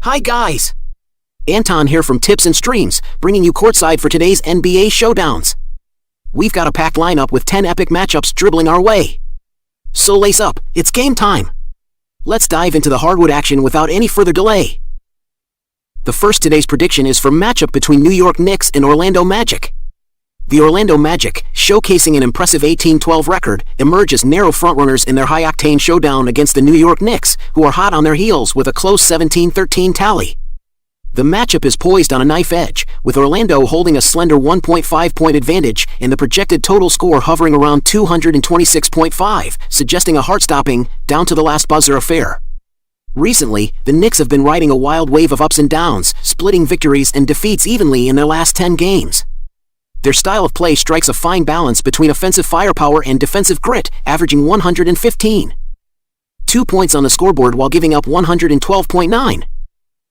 Hi guys! Anton here from Tips and Streams, bringing you courtside for today's NBA showdowns. We've got a packed lineup with 10 epic matchups dribbling our way. So lace up, it's game time! Let's dive into the hardwood action without any further delay. The first today's prediction is for matchup between New York Knicks and Orlando Magic. The Orlando Magic, showcasing an impressive 18-12 record, emerge as narrow frontrunners in their high-octane showdown against the New York Knicks, who are hot on their heels with a close 17-13 tally. The matchup is poised on a knife edge, with Orlando holding a slender 1.5-point advantage and the projected total score hovering around 226.5, suggesting a heart-stopping, down-to-the-last-buzzer affair. Recently, the Knicks have been riding a wild wave of ups and downs, splitting victories and defeats evenly in their last 10 games. Their style of play strikes a fine balance between offensive firepower and defensive grit, averaging 115.2 points on the scoreboard while giving up 112.9.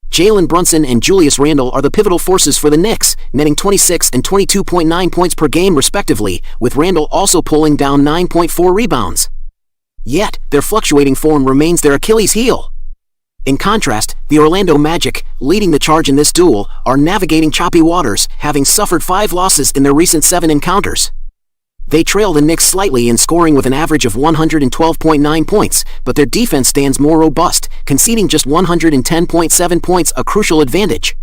Jalen Brunson and Julius Randle are the pivotal forces for the Knicks, netting 26 and 22.9 points per game respectively, with Randle also pulling down 9.4 rebounds. Yet, their fluctuating form remains their Achilles heel. In contrast, the Orlando Magic, leading the charge in this duel, are navigating choppy waters, having suffered 5 losses in their recent 7 encounters. They trail the Knicks slightly in scoring with an average of 112.9 points, but their defense stands more robust, conceding just 110.7 points, a crucial advantage.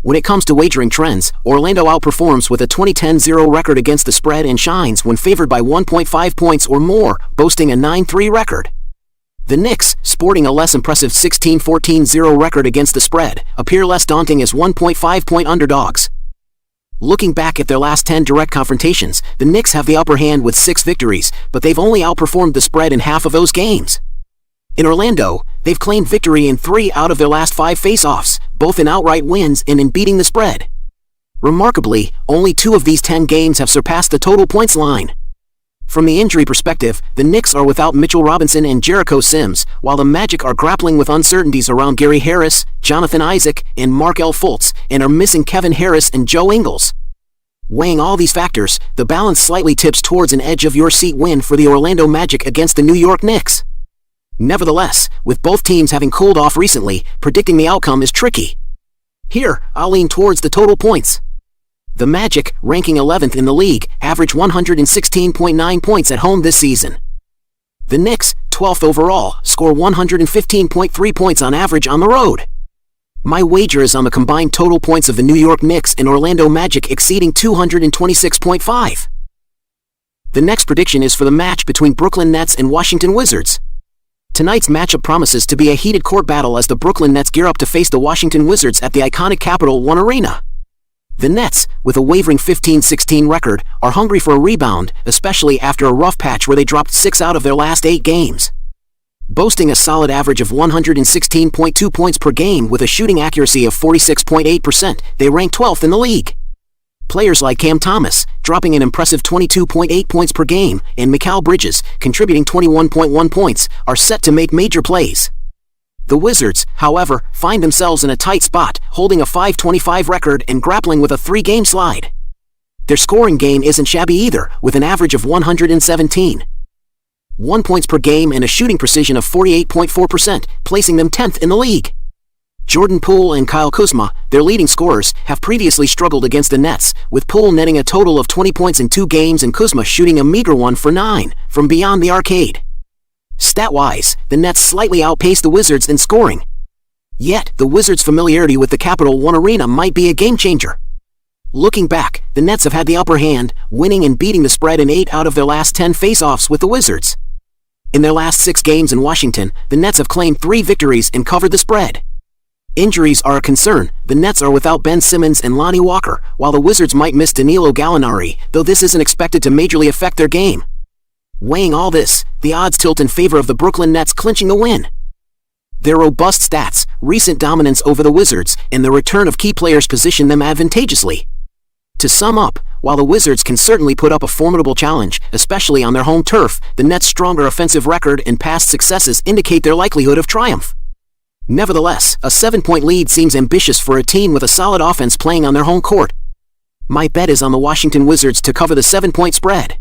When it comes to wagering trends, Orlando outperforms with a 20-10-0 record against the spread and shines when favored by 1.5 points or more, boasting a 9-3 record. The Knicks, sporting a less impressive 16-14-0 record against the spread, appear less daunting as 1.5-point underdogs. Looking back at their last 10 direct confrontations, the Knicks have the upper hand with 6 victories, but they've only outperformed the spread in half of those games. In Orlando, they've claimed victory in 3 out of their last 5 face-offs, both in outright wins and in beating the spread. Remarkably, only 2 of these 10 games have surpassed the total points line. From the injury perspective, the Knicks are without Mitchell Robinson and Jericho Sims, while the Magic are grappling with uncertainties around Gary Harris, Jonathan Isaac, and Markelle Fultz, and are missing Kevin Harris and Joe Ingles. Weighing all these factors, the balance slightly tips towards an edge-of-your-seat win for the Orlando Magic against the New York Knicks. Nevertheless, with both teams having cooled off recently, predicting the outcome is tricky. Here, I'll lean towards the total points. The Magic, ranking 11th in the league, average 116.9 points at home this season. The Knicks, 12th overall, score 115.3 points on average on the road. My wager is on the combined total points of the New York Knicks and Orlando Magic exceeding 226.5. The next prediction is for the match between Brooklyn Nets and Washington Wizards. Tonight's matchup promises to be a heated court battle as the Brooklyn Nets gear up to face the Washington Wizards at the iconic Capital One Arena. The Nets, with a wavering 15-16 record, are hungry for a rebound, especially after a rough patch where they dropped 6 out of their last 8 games. Boasting a solid average of 116.2 points per game with a shooting accuracy of 46.8%, they rank 12th in the league. Players like Cam Thomas, dropping an impressive 22.8 points per game, and Mikal Bridges, contributing 21.1 points, are set to make major plays. The Wizards, however, find themselves in a tight spot, holding a 5-25 record and grappling with a 3-game slide. Their scoring game isn't shabby either, with an average of 117.1 points per game and a shooting precision of 48.4%, placing them 10th in the league. Jordan Poole and Kyle Kuzma, their leading scorers, have previously struggled against the Nets, with Poole netting a total of 20 points in 2 games and Kuzma shooting a meager 1 for 9 from beyond the arcade. Stat-wise, the Nets slightly outpaced the Wizards in scoring. Yet, the Wizards' familiarity with the Capital One Arena might be a game-changer. Looking back, the Nets have had the upper hand, winning and beating the spread in 8 out of their last 10 face-offs with the Wizards. In their last 6 games in Washington, the Nets have claimed 3 victories and covered the spread. Injuries are a concern. The Nets are without Ben Simmons and Lonnie Walker, while the Wizards might miss Danilo Gallinari, though this isn't expected to majorly affect their game. Weighing all this, the odds tilt in favor of the Brooklyn Nets clinching the win. Their robust stats, recent dominance over the Wizards, and the return of key players position them advantageously. To sum up, while the Wizards can certainly put up a formidable challenge, especially on their home turf, the Nets' stronger offensive record and past successes indicate their likelihood of triumph. Nevertheless, a 7-point lead seems ambitious for a team with a solid offense playing on their home court. My bet is on the Washington Wizards to cover the 7-point spread.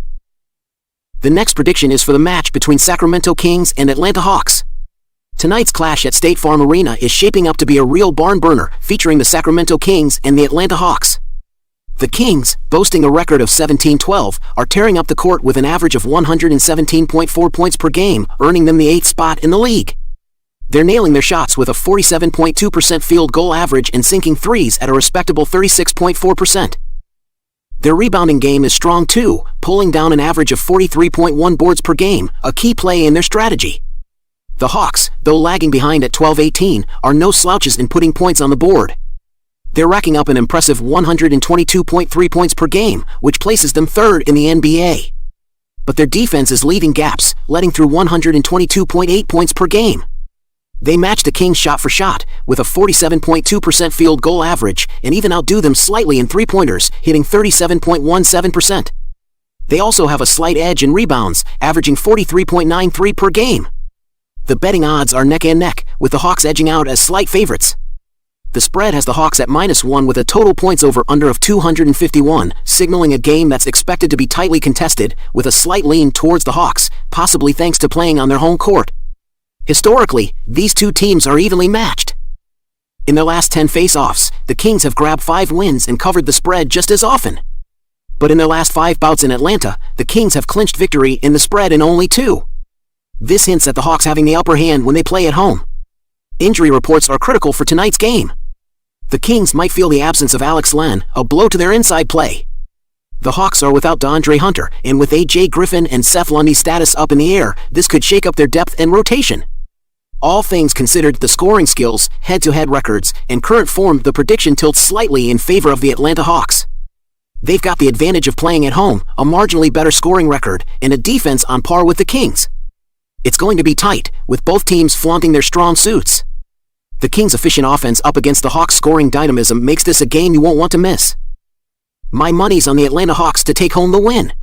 The next prediction is for the match between Sacramento Kings and Atlanta Hawks. Tonight's clash at State Farm Arena is shaping up to be a real barn burner, featuring the Sacramento Kings and the Atlanta Hawks. The Kings, boasting a record of 17-12, are tearing up the court with an average of 117.4 points per game, earning them the 8th spot in the league. They're nailing their shots with a 47.2% field goal average and sinking threes at a respectable 36.4%. Their rebounding game is strong too, pulling down an average of 43.1 boards per game, a key play in their strategy. The Hawks, though lagging behind at 12-18, are no slouches in putting points on the board. They're racking up an impressive 122.3 points per game, which places them third in the NBA. But their defense is leaving gaps, letting through 122.8 points per game. They match the Kings shot for shot, with a 47.2% field goal average, and even outdo them slightly in three-pointers, hitting 37.17%. They also have a slight edge in rebounds, averaging 43.93 per game. The betting odds are neck and neck, with the Hawks edging out as slight favorites. The spread has the Hawks at -1 with a total points over-under of 251, signaling a game that's expected to be tightly contested, with a slight lean towards the Hawks, possibly thanks to playing on their home court. Historically, these two teams are evenly matched. In their last 10 face-offs, the Kings have grabbed 5 wins and covered the spread just as often. But in their last 5 bouts in Atlanta, the Kings have clinched victory in the spread in only 2. This hints at the Hawks having the upper hand when they play at home. Injury reports are critical for tonight's game. The Kings might feel the absence of Alex Len, a blow to their inside play. The Hawks are without DeAndre Hunter, and with A.J. Griffin and Seth Lundy's status up in the air, this could shake up their depth and rotation. All things considered, the scoring skills, head-to-head records, and current form, the prediction tilts slightly in favor of the Atlanta Hawks. They've got the advantage of playing at home, a marginally better scoring record, and a defense on par with the Kings. It's going to be tight, with both teams flaunting their strong suits. The Kings' efficient offense up against the Hawks' scoring dynamism makes this a game you won't want to miss. My money's on the Atlanta Hawks to take home the win.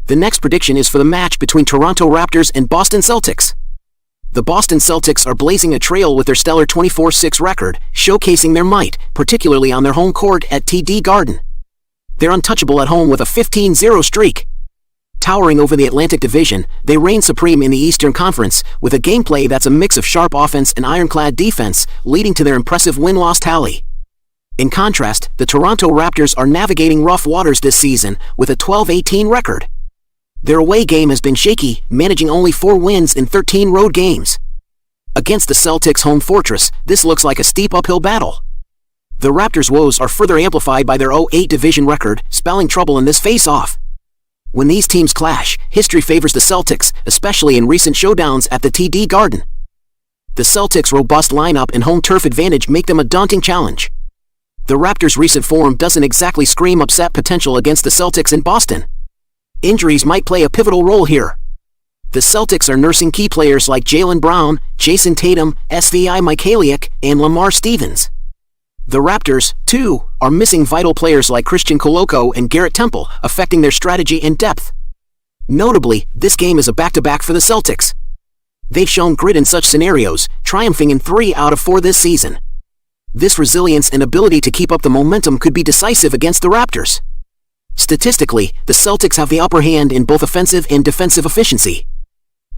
The next prediction is for the match between Toronto Raptors and Boston Celtics. The Boston Celtics are blazing a trail with their stellar 24-6 record, showcasing their might, particularly on their home court at TD Garden. They're untouchable at home with a 15-0 streak. Towering over the Atlantic Division, they reign supreme in the Eastern Conference, with a gameplay that's a mix of sharp offense and ironclad defense, leading to their impressive win-loss tally. In contrast, the Toronto Raptors are navigating rough waters this season, with a 12-18 record. Their away game has been shaky, managing only 4 wins in 13 road games. Against the Celtics' home fortress, this looks like a steep uphill battle. The Raptors' woes are further amplified by their 0-8 division record, spelling trouble in this face-off. When these teams clash, history favors the Celtics, especially in recent showdowns at the TD Garden. The Celtics' robust lineup and home turf advantage make them a daunting challenge. The Raptors' recent form doesn't exactly scream upset potential against the Celtics in Boston. Injuries might play a pivotal role here. The Celtics are nursing key players like Jaylen Brown, Jason Tatum, Svi Mykhailiuk, and Lamar Stevens. The Raptors, too, are missing vital players like Christian Koloko and Garrett Temple, affecting their strategy and depth. Notably, this game is a back-to-back for the Celtics. They've shown grit in such scenarios, triumphing in 3 out of 4 this season. This resilience and ability to keep up the momentum could be decisive against the Raptors. Statistically, the Celtics have the upper hand in both offensive and defensive efficiency.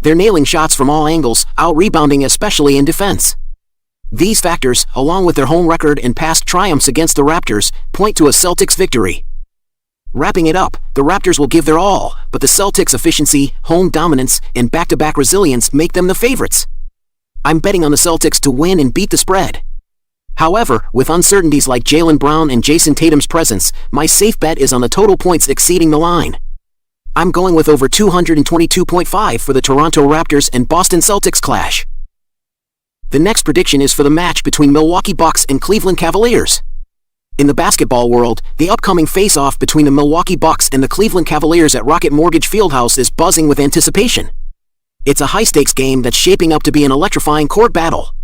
They're nailing shots from all angles, out-rebounding especially in defense. These factors, along with their home record and past triumphs against the Raptors, point to a Celtics victory. Wrapping it up, the Raptors will give their all, but the Celtics' efficiency, home dominance, and back-to-back resilience make them the favorites. I'm betting on the Celtics to win and beat the spread. However, with uncertainties like Jaylen Brown and Jason Tatum's presence, my safe bet is on the total points exceeding the line. I'm going with over 222.5 for the Toronto Raptors and Boston Celtics clash. The next prediction is for the match between Milwaukee Bucks and Cleveland Cavaliers. In the basketball world, the upcoming face-off between the Milwaukee Bucks and the Cleveland Cavaliers at Rocket Mortgage Fieldhouse is buzzing with anticipation. It's a high-stakes game that's shaping up to be an electrifying court battle.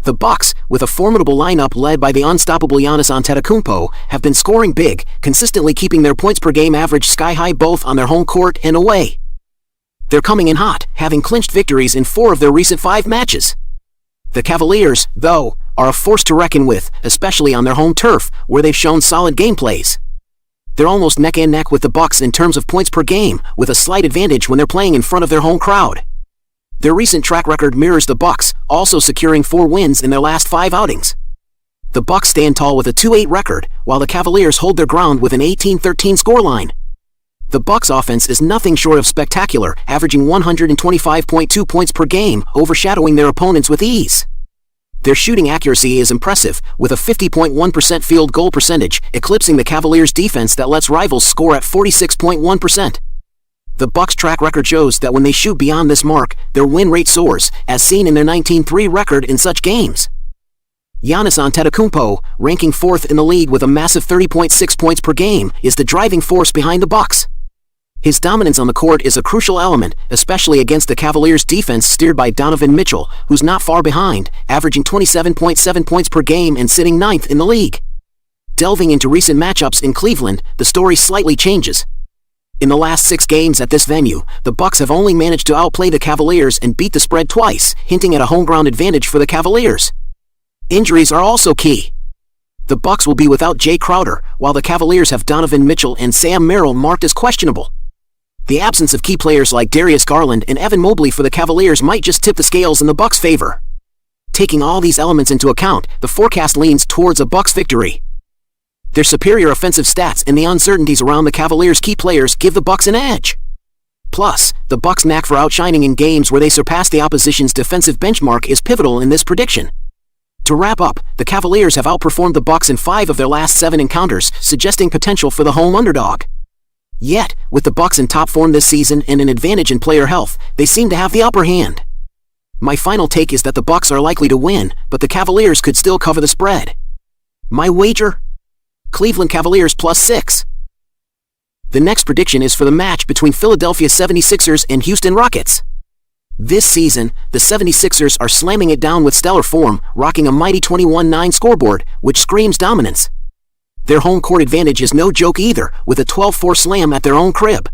The Bucks, with a formidable lineup led by the unstoppable Giannis Antetokounmpo, have been scoring big, consistently keeping their points per game average sky-high both on their home court and away. They're coming in hot, having clinched victories in 4 of their recent 5 matches. The Cavaliers, though, are a force to reckon with, especially on their home turf, where they've shown solid gameplays. They're almost neck and neck with the Bucks in terms of points per game, with a slight advantage when they're playing in front of their home crowd. Their recent track record mirrors the Bucks, also securing 4 wins in their last 5 outings. The Bucks stand tall with a 2-8 record, while the Cavaliers hold their ground with an 18-13 scoreline. The Bucks' offense is nothing short of spectacular, averaging 125.2 points per game, overshadowing their opponents with ease. Their shooting accuracy is impressive, with a 50.1% field goal percentage, eclipsing the Cavaliers' defense that lets rivals score at 46.1%. The Bucks' track record shows that when they shoot beyond this mark, their win rate soars, as seen in their 19-3 record in such games. Giannis Antetokounmpo, ranking 4th in the league with a massive 30.6 points per game, is the driving force behind the Bucks. His dominance on the court is a crucial element, especially against the Cavaliers' defense steered by Donovan Mitchell, who's not far behind, averaging 27.7 points per game and sitting 9th in the league. Delving into recent matchups in Cleveland, the story slightly changes. In the last 6 games at this venue, the Bucks have only managed to outplay the Cavaliers and beat the spread twice, hinting at a home ground advantage for the Cavaliers. Injuries are also key. The Bucks will be without Jay Crowder, while the Cavaliers have Donovan Mitchell and Sam Merrill marked as questionable. The absence of key players like Darius Garland and Evan Mobley for the Cavaliers might just tip the scales in the Bucks' favor. Taking all these elements into account, the forecast leans towards a Bucks victory. Their superior offensive stats and the uncertainties around the Cavaliers' key players give the Bucks an edge. Plus, the Bucks' knack for outshining in games where they surpass the opposition's defensive benchmark is pivotal in this prediction. To wrap up, the Cavaliers have outperformed the Bucks in 5 of their last 7 encounters, suggesting potential for the home underdog. Yet, with the Bucks in top form this season and an advantage in player health, they seem to have the upper hand. My final take is that the Bucks are likely to win, but the Cavaliers could still cover the spread. My wager? Cleveland Cavaliers +6. The next prediction is for the match between Philadelphia 76ers and Houston Rockets. This season, the 76ers are slamming it down with stellar form, rocking a mighty 21-9 scoreboard, which screams dominance. Their home court advantage is no joke either, with a 12-4 slam at their own crib.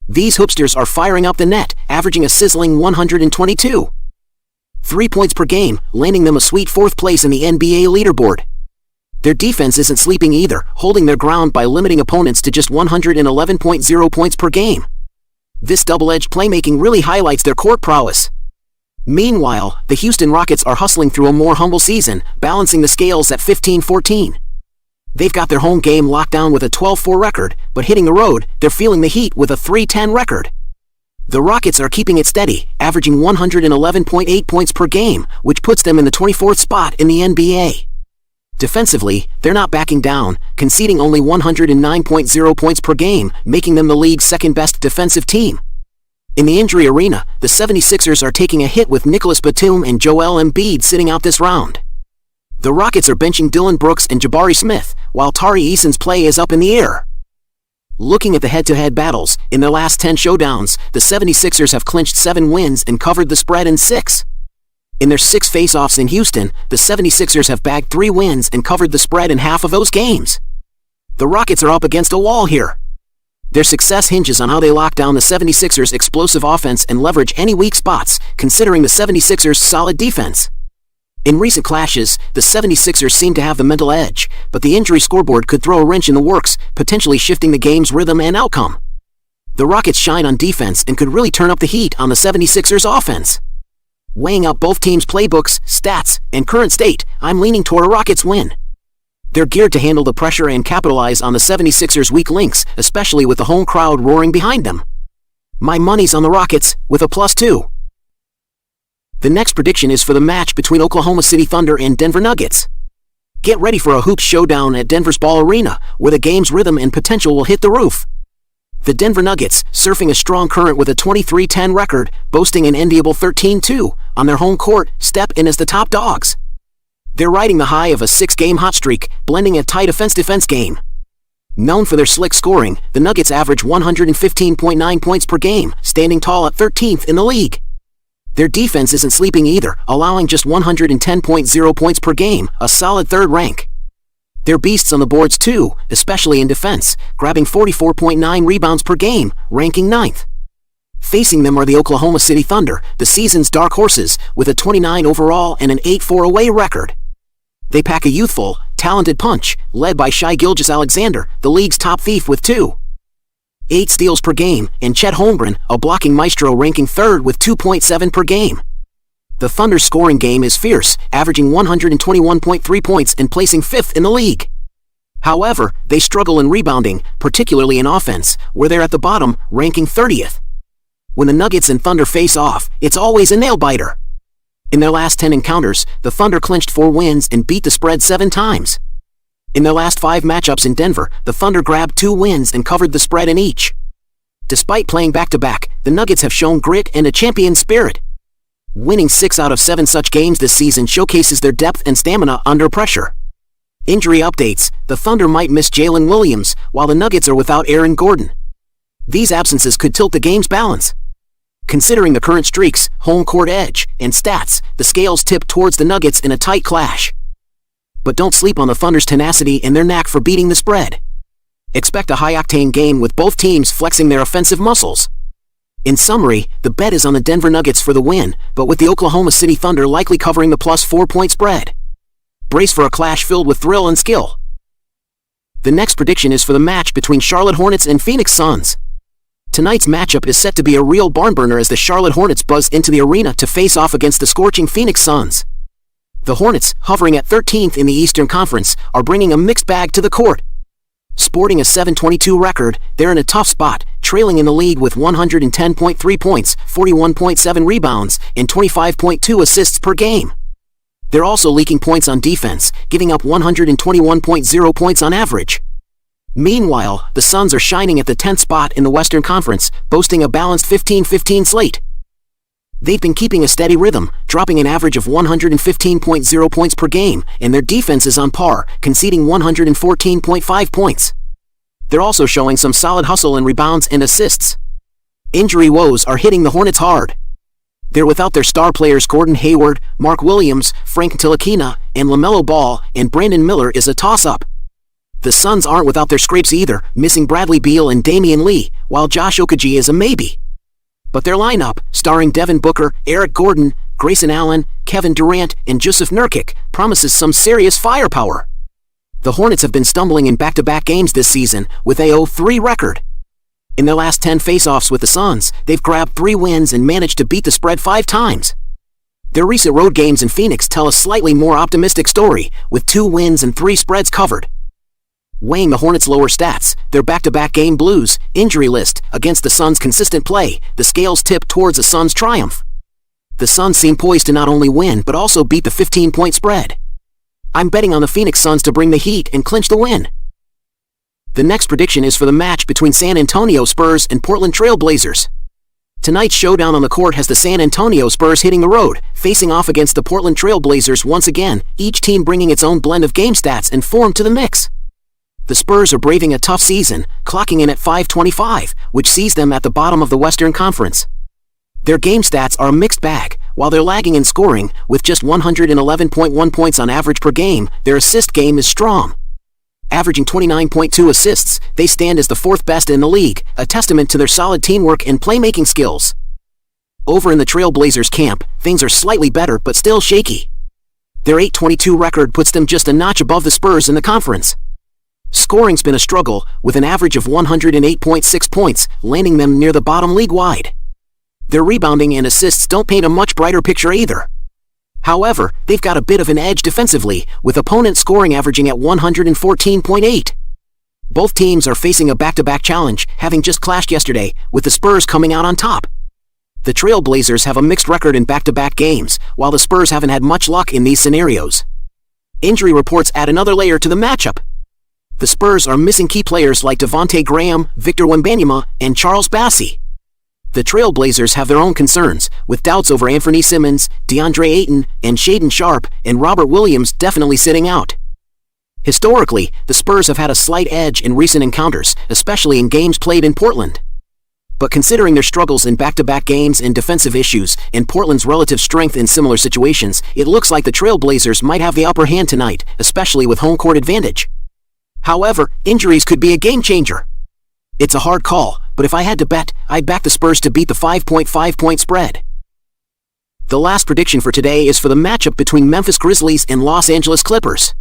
These hoopsters are firing up the net, averaging a sizzling 122.3 points per game, landing them a sweet 4th place in the NBA leaderboard. Their defense isn't sleeping either, holding their ground by limiting opponents to just 111.0 points per game. This double-edged playmaking really highlights their court prowess. Meanwhile, the Houston Rockets are hustling through a more humble season, balancing the scales at 15-14. They've got their home game locked down with a 12-4 record, but hitting the road, they're feeling the heat with a 3-10 record. The Rockets are keeping it steady, averaging 111.8 points per game, which puts them in the 24th spot in the NBA. Defensively, they're not backing down, conceding only 109.0 points per game, making them the league's second-best defensive team. In the injury arena, the 76ers are taking a hit with Nicholas Batum and Joel Embiid sitting out this round. The Rockets are benching Dillon Brooks and Jabari Smith, while Tari Eason's play is up in the air. Looking at the head-to-head battles, in their last 10 showdowns, the 76ers have clinched 7 wins and covered the spread in 6. In their 6 face-offs in Houston, the 76ers have bagged 3 wins and covered the spread in half of those games. The Rockets are up against a wall here. Their success hinges on how they lock down the 76ers' explosive offense and leverage any weak spots, considering the 76ers' solid defense. In recent clashes, the 76ers seem to have the mental edge, but the injury scoreboard could throw a wrench in the works, potentially shifting the game's rhythm and outcome. The Rockets shine on defense and could really turn up the heat on the 76ers' offense. Weighing out both teams' playbooks, stats, and current state, I'm leaning toward a Rockets win. They're geared to handle the pressure and capitalize on the 76ers' weak links, especially with the home crowd roaring behind them. My money's on the Rockets, with a +2. The next prediction is for the match between Oklahoma City Thunder and Denver Nuggets. Get ready for a hoops showdown at Denver's Ball Arena, where the game's rhythm and potential will hit the roof. The Denver Nuggets, surfing a strong current with a 23-10 record, boasting an enviable 13-2, on their home court, step in as the top dogs. They're riding the high of a 6-game hot streak, blending a tight offense-defense game. Known for their slick scoring, the Nuggets average 115.9 points per game, standing tall at 13th in the league. Their defense isn't sleeping either, allowing just 110.0 points per game, a solid 3rd rank. They're beasts on the boards too, especially in defense, grabbing 44.9 rebounds per game, ranking 9th. Facing them are the Oklahoma City Thunder, the season's dark horses, with a 29 overall and an 8-4 away record. They pack a youthful, talented punch, led by Shai Gilgeous-Alexander, the league's top thief with 2. 8 steals per game, and Chet Holmgren, a blocking maestro, ranking 3rd with 2.7 per game. The Thunder's scoring game is fierce, averaging 121.3 points and placing 5th in the league. However, they struggle in rebounding, particularly in offense, where they're at the bottom, ranking 30th. When the Nuggets and Thunder face off, it's always a nail-biter. In their last 10 encounters, the Thunder clinched 4 wins and beat the spread 7 times. In their last 5 matchups in Denver, the Thunder grabbed 2 wins and covered the spread in each. Despite playing back-to-back, the Nuggets have shown grit and a champion spirit. Winning 6 out of 7 such games this season showcases their depth and stamina under pressure. Injury updates: the Thunder might miss Jalen Williams, while the Nuggets are without Aaron Gordon. These absences could tilt the game's balance. Considering the current streaks, home court edge, and stats, the scales tip towards the Nuggets in a tight clash. But don't sleep on the Thunder's tenacity and their knack for beating the spread. Expect a high-octane game with both teams flexing their offensive muscles. In summary, the bet is on the Denver Nuggets for the win, but with the Oklahoma City Thunder likely covering the plus 4-point spread. Brace for a clash filled with thrill and skill. The next prediction is for the match between Charlotte Hornets and Phoenix Suns. Tonight's matchup is set to be a real barn-burner as the Charlotte Hornets buzz into the arena to face off against the scorching Phoenix Suns. The Hornets, hovering at 13th in the Eastern Conference, are bringing a mixed bag to the court. Sporting a 7-22 record, they're in a tough spot, trailing in the lead with 110.3 points, 41.7 rebounds, and 25.2 assists per game. They're also leaking points on defense, giving up 121.0 points on average. Meanwhile, the Suns are shining at the 10th spot in the Western Conference, boasting a balanced 15-15 slate. They've been keeping a steady rhythm, dropping an average of 115.0 points per game, and their defense is on par, conceding 114.5 points. They're also showing some solid hustle in rebounds and assists. Injury woes are hitting the Hornets hard. They're without their star players Gordon Hayward, Mark Williams, Frank Ntilikina, and LaMelo Ball, and Brandon Miller is a toss-up. The Suns aren't without their scrapes either, missing Bradley Beal and Damian Lee, while Josh Okogie is a maybe. But their lineup, starring Devin Booker, Eric Gordon, Grayson Allen, Kevin Durant, and Jusuf Nurkic, promises some serious firepower. The Hornets have been stumbling in back-to-back games this season, with a 0-3 record. In their last 10 face-offs with the Suns, they've grabbed 3 wins and managed to beat the spread 5 times. Their recent road games in Phoenix tell a slightly more optimistic story, with 2 wins and 3 spreads covered. Weighing the Hornets' lower stats, their back-to-back game blues, injury list, against the Suns' consistent play, the scales tip towards the Suns' triumph. The Suns seem poised to not only win but also beat the 15-point spread. I'm betting on the Phoenix Suns to bring the heat and clinch the win. The next prediction is for the match between San Antonio Spurs and Portland Trailblazers. Tonight's showdown on the court has the San Antonio Spurs hitting the road, facing off against the Portland Trailblazers once again, each team bringing its own blend of game stats and form to the mix. The Spurs are braving a tough season, clocking in at 525, which sees them at the bottom of the Western Conference. Their game stats are a mixed bag. While they're lagging in scoring, with just 111.1 points on average per game, their assist game is strong. Averaging 29.2 assists, they stand as the 4th best in the league, a testament to their solid teamwork and playmaking skills. Over in the Trailblazers camp, things are slightly better but still shaky. Their 8-22 record puts them just a notch above the Spurs in the conference. Scoring's been a struggle, with an average of 108.6 points, landing them near the bottom league-wide. Their rebounding and assists don't paint a much brighter picture either. However, they've got a bit of an edge defensively, with opponent scoring averaging at 114.8. Both teams are facing a back-to-back challenge, having just clashed yesterday, with the Spurs coming out on top. The Trailblazers have a mixed record in back-to-back games, while the Spurs haven't had much luck in these scenarios. Injury reports add another layer to the matchup. The Spurs are missing key players like Devontae Graham, Victor Wembanyama, and Charles Bassey. The Trailblazers have their own concerns, with doubts over Anthony Simmons, DeAndre Ayton, and Shaedon Sharpe, and Robert Williams definitely sitting out. Historically, the Spurs have had a slight edge in recent encounters, especially in games played in Portland. But considering their struggles in back-to-back games and defensive issues, and Portland's relative strength in similar situations, it looks like the Trailblazers might have the upper hand tonight, especially with home court advantage. However, injuries could be a game-changer. It's a hard call, but if I had to bet, I'd back the Spurs to beat the 5.5-point spread. The last prediction for today is for the matchup between Memphis Grizzlies and Los Angeles Clippers.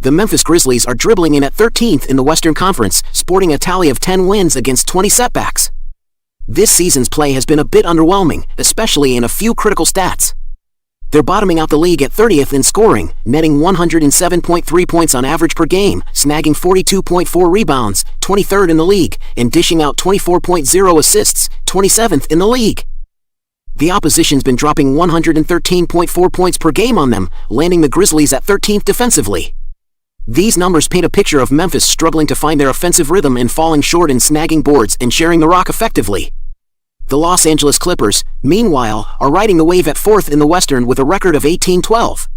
The Memphis Grizzlies are dribbling in at 13th in the Western Conference, sporting a tally of 10 wins against 20 setbacks. This season's play has been a bit underwhelming, especially in a few critical stats. They're bottoming out the league at 30th in scoring, netting 107.3 points on average per game, snagging 42.4 rebounds, 23rd in the league, and dishing out 24.0 assists, 27th in the league. The opposition's been dropping 113.4 points per game on them, landing the Grizzlies at 13th defensively. These numbers paint a picture of Memphis struggling to find their offensive rhythm and falling short in snagging boards and sharing the rock effectively. The Los Angeles Clippers, meanwhile, are riding the wave at 4th in the Western with a record of 18-12.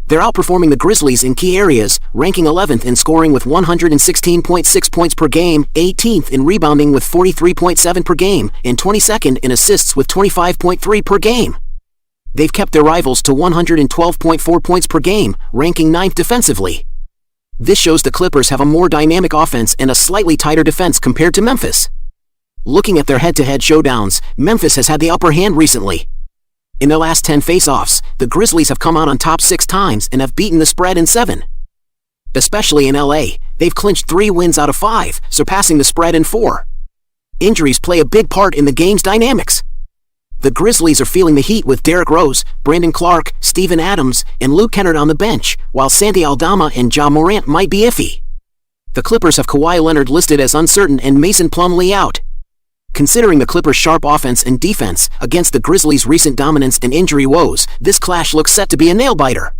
They're outperforming the Grizzlies in key areas, ranking 11th in scoring with 116.6 points per game, 18th in rebounding with 43.7 per game, and 22nd in assists with 25.3 per game. They've kept their rivals to 112.4 points per game, ranking 9th defensively. This shows the Clippers have a more dynamic offense and a slightly tighter defense compared to Memphis. Looking at their head-to-head showdowns, Memphis has had the upper hand recently. In their last 10 face-offs, the Grizzlies have come out on top 6 times and have beaten the spread in 7. Especially in LA, they've clinched 3 wins out of 5, surpassing the spread in 4. Injuries play a big part in the game's dynamics. The Grizzlies are feeling the heat with Derrick Rose, Brandon Clark, Steven Adams, and Luke Kennard on the bench, while Santi Aldama and Ja Morant might be iffy. The Clippers have Kawhi Leonard listed as uncertain and Mason Plumlee out. Considering the Clippers' sharp offense and defense against the Grizzlies' recent dominance and injury woes, this clash looks set to be a nail-biter.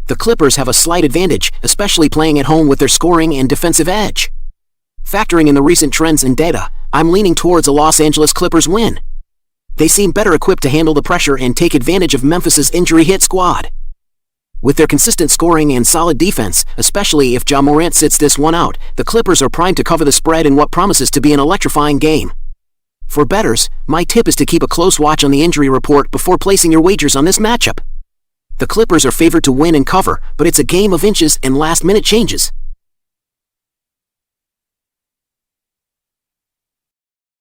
The Clippers have a slight advantage, especially playing at home with their scoring and defensive edge. Factoring in the recent trends and data, I'm leaning towards a Los Angeles Clippers win. They seem better equipped to handle the pressure and take advantage of Memphis's injury-hit squad. With their consistent scoring and solid defense, especially if Ja Morant sits this one out, the Clippers are primed to cover the spread in what promises to be an electrifying game. For bettors, my tip is to keep a close watch on the injury report before placing your wagers on this matchup. The Clippers are favored to win and cover, but it's a game of inches and last-minute changes.